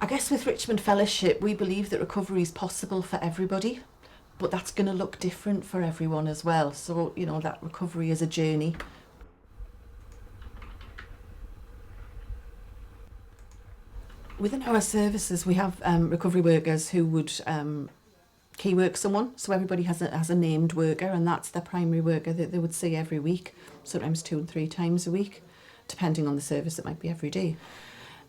I guess with Richmond Fellowship, we believe that recovery is possible for everybody, but that's going to look different for everyone as well. So, you know, that recovery is a journey. Within our services, we have recovery workers who would key work someone. So everybody has a named worker, and that's their primary worker that they would see every week, sometimes 2 and 3 times a week, depending on the service. It might be every day.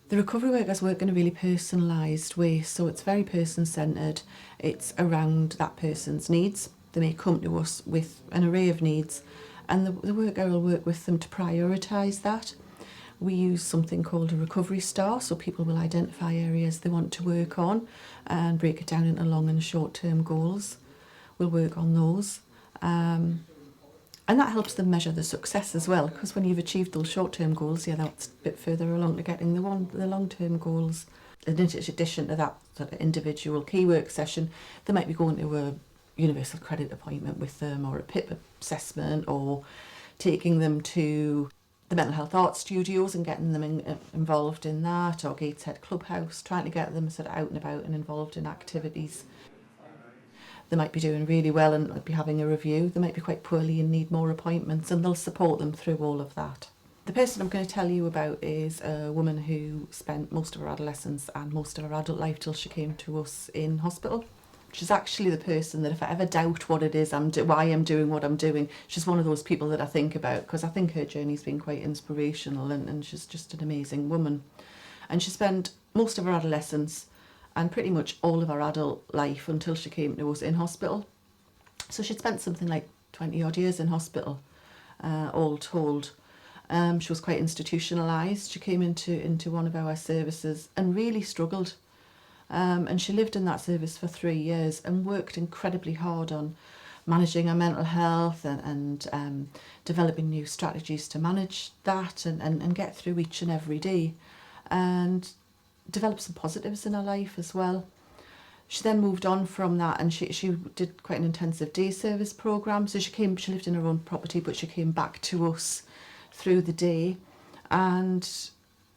The recovery workers work in a really personalised way, so it's very person-centred. It's around that person's needs. They may come to us with an array of needs, and the worker will work with them to prioritise that. We use something called a recovery star, so people will identify areas they want to work on and break it down into long and short-term goals. We'll work on those. And that helps them measure the success as well, because when you've achieved those short-term goals, yeah, that's a bit further along to getting the long-term goals. In addition to that sort of individual key work session, they might be going to a universal credit appointment with them, or a PIP assessment, or taking them to the mental health art studios and getting them involved in that, or Gateshead Clubhouse, trying to get them sort of out and about and involved in activities. They might be doing really well and be having a review. They might be quite poorly and need more appointments, and they'll support them through all of that. The person I'm going to tell you about is a woman who spent most of her adolescence and most of her adult life till she came to us in hospital. She's actually the person that if I ever doubt what it is why I'm doing what I'm doing, she's one of those people that I think about, because I think her journey's been quite inspirational, and she's just an amazing woman. And she spent most of her adolescence and pretty much all of her adult life until she came to us in hospital. So she'd spent something like 20 odd years in hospital, all told. She was quite institutionalised. She came into one of our services and really struggled. And she lived in that service for 3 years and worked incredibly hard on managing her mental health and developing new strategies to manage that and get through each and every day, and develop some positives in her life as well. She then moved on from that, and she did quite an intensive day service programme. So she lived in her own property, but she came back to us through the day, and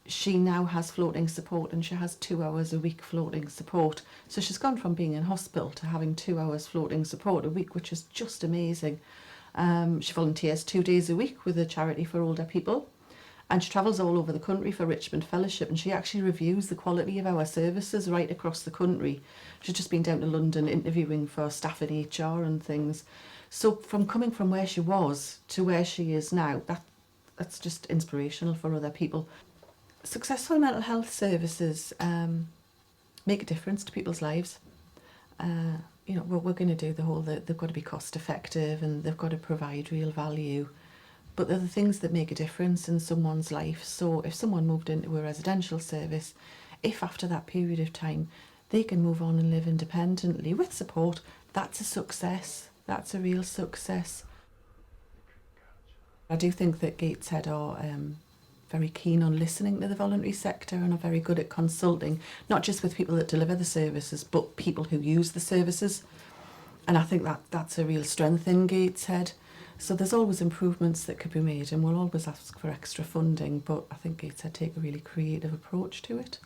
she now has floating support, and she has 2 hours a week floating support. So she's gone from being in hospital to having 2 hours floating support a week, which is just amazing. She volunteers 2 days a week with a charity for older people, and she travels all over the country for Richmond Fellowship, and she actually reviews the quality of our services right across the country. She's just been down to London interviewing for staff in HR and things. So from coming from where she was to where she is now, that's just inspirational for other people. Successful mental health services make a difference to people's lives. You know, we're going to do they've got to be cost effective, and they've got to provide real value. But they're the things that make a difference in someone's life. So if someone moved into a residential service, if after that period of time they can move on and live independently with support, that's a success. That's a real success. I do think that Gateshead are very keen on listening to the voluntary sector, and are very good at consulting, not just with people that deliver the services, but people who use the services. And I think that's a real strength in Gateshead. So there's always improvements that could be made, and we'll always ask for extra funding, but I think Gateshead take a really creative approach to it.